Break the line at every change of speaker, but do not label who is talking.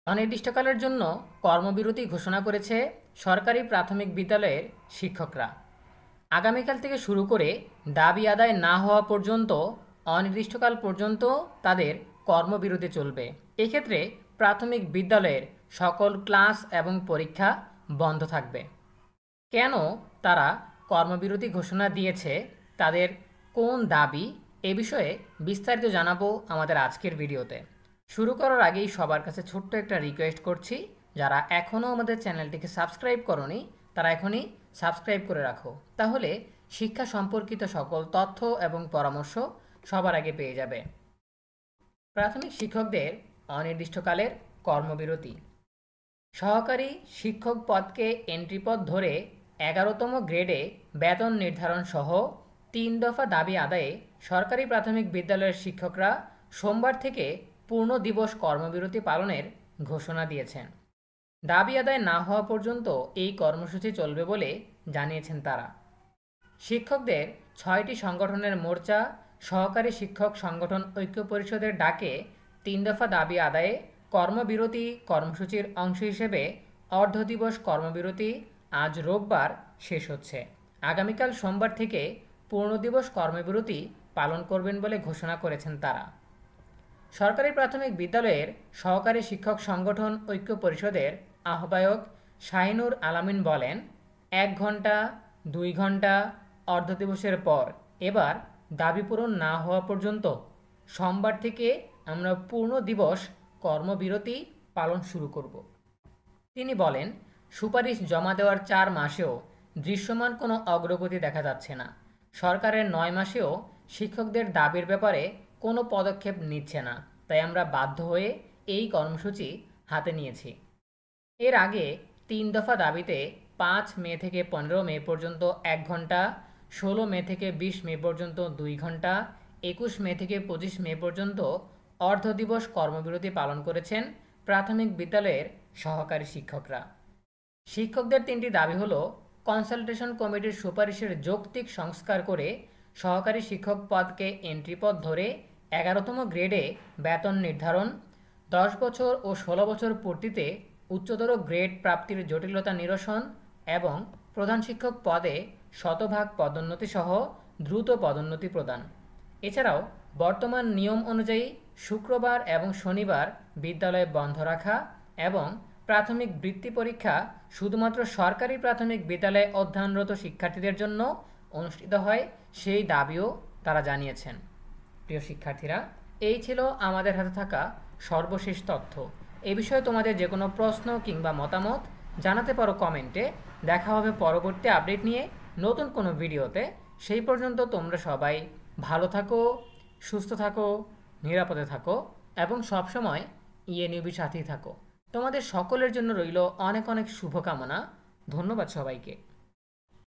অনির্দিষ্টকালের জন্য কর্মবিরতি ঘোষণা করেছে সরকারি প্রাথমিক বিদ্যালয়ের শিক্ষকরা। আগামীকাল থেকে শুরু করে দাবি আদায় না হওয়া পর্যন্ত অনির্দিষ্টকাল পর্যন্ত তাদের কর্মবিরতি চলবে। এক্ষেত্রে প্রাথমিক বিদ্যালয়ের সকল ক্লাস এবং পরীক্ষা বন্ধ থাকবে। কেন তারা কর্মবিরতি ঘোষণা দিয়েছে, তাদের কোন দাবি, এ বিষয়ে বিস্তারিত জানাবো আমাদের আজকের ভিডিওতে। শুরু করার আগেই সবার কাছে ছোট্ট একটা রিকোয়েস্ট করছি, যারা এখনও আমাদের চ্যানেলটিকে সাবস্ক্রাইব করোনি তারা এখনই সাবস্ক্রাইব করে রাখো, তাহলে শিক্ষা সম্পর্কিত সকল তথ্য এবং পরামর্শ সবার আগে পেয়ে যাবে। প্রাথমিক শিক্ষকদের অনির্দিষ্টকালের কর্মবিরতি। সহকারী শিক্ষক পদকে এন্ট্রি পদ ধরে 11তম গ্রেডে বেতন নির্ধারণ সহ 3 দফা দাবি আদায়ে সরকারি প্রাথমিক বিদ্যালয়ের শিক্ষকরা সোমবার থেকে পূর্ণ দিবস কর্মবিরতি পালনের ঘোষণা দিয়েছেন। দাবি আদায় না হওয়া পর্যন্ত এই কর্মসূচি চলবে বলে জানিয়েছেন তারা। শিক্ষকদের 6টি সংগঠনের মোর্চা সহকারী শিক্ষক সংগঠন ঐক্য পরিষদের ডাকে 3 দফা দাবি আদায়ে কর্মবিরতি কর্মসূচির অংশ হিসেবে অর্ধদিবস কর্মবিরতি আজ রোববার শেষ হচ্ছে। আগামীকাল সোমবার থেকে পূর্ণ দিবস কর্মবিরতি পালন করবেন বলে ঘোষণা করেছেন তারা। সরকারি প্রাথমিক বিদ্যালয়ের সহকারী শিক্ষক সংগঠন ঐক্য পরিষদের আহ্বায়ক শাহিনুর আলামিন বলেন, 1 ঘন্টা 2 ঘন্টা অর্ধদিবসের পর এবার দাবি পূরণ না হওয়া পর্যন্ত সোমবার থেকে আমরা পূর্ণ দিবস কর্মবিরতি পালন শুরু করব। তিনি বলেন, সুপারিশ জমা দেওয়ার 4 মাসেও দৃশ্যমান কোনো অগ্রগতি দেখা যাচ্ছে না। সরকারের 9 মাসেও শিক্ষকদের দাবির ব্যাপারে কোনো পদক্ষেপ নিচ্ছে না, তাই আমরা বাধ্য হয়ে এই কর্মসূচি হাতে নিয়েছি। এর আগে 3 দফা দাবিতে 5 মে থেকে 15 মে পর্যন্ত 1 ঘন্টা, 16 মে থেকে 20 মে পর্যন্ত 2 ঘন্টা, 21 মে থেকে 25 মে পর্যন্ত অর্ধদিবস কর্মবিরতি পালন করেছেন প্রাথমিক বিদ্যালয়ের সহকারী শিক্ষকরা। শিক্ষকদের 3টি দাবি হলো, কনসালটেশন কমিটির সুপারিশের যৌক্তিক সংস্কার করে সহকারী শিক্ষক পদকে এন্ট্রি পদ ধরে 11তম গ্রেডে বেতন নির্ধারণ, 10 বছর ও 16 বছর পূর্তিতে উচ্চতর গ্রেড প্রাপ্তির জটিলতা নিরসন এবং প্রধান শিক্ষক পদে শতভাগ পদোন্নতি সহ দ্রুত পদোন্নতি প্রদান। এছাড়াও বর্তমান নিয়ম অনুযায়ী শুক্রবার এবং শনিবার বিদ্যালয় বন্ধ রাখা এবং প্রাথমিক বৃত্তি পরীক্ষা শুধুমাত্র সরকারি প্রাথমিক বিদ্যালয়ে অধ্যয়নরত শিক্ষার্থীদের জন্য অনুষ্ঠিত হয়, সেই দাবিও তারা জানিয়েছেন। প্রিয় শিক্ষার্থীরা, এই ছিল আমাদের হাতে থাকা সর্বশেষ তথ্য। এ বিষয়ে তোমাদের যে কোনো প্রশ্ন কিংবা মতামত জানাতে পারো কমেন্টে। দেখা হবে পরবর্তী আপডেট নিয়ে নতুন কোনো ভিডিওতে। সেই পর্যন্ত তোমরা সবাই ভালো থাকো, সুস্থ থাকো, নিরাপদে থাকো এবং সবসময় ইএনইউবির সাথেই থাকো। তোমাদের সকলের জন্য রইল অনেক অনেক শুভকামনা। ধন্যবাদ সবাইকে।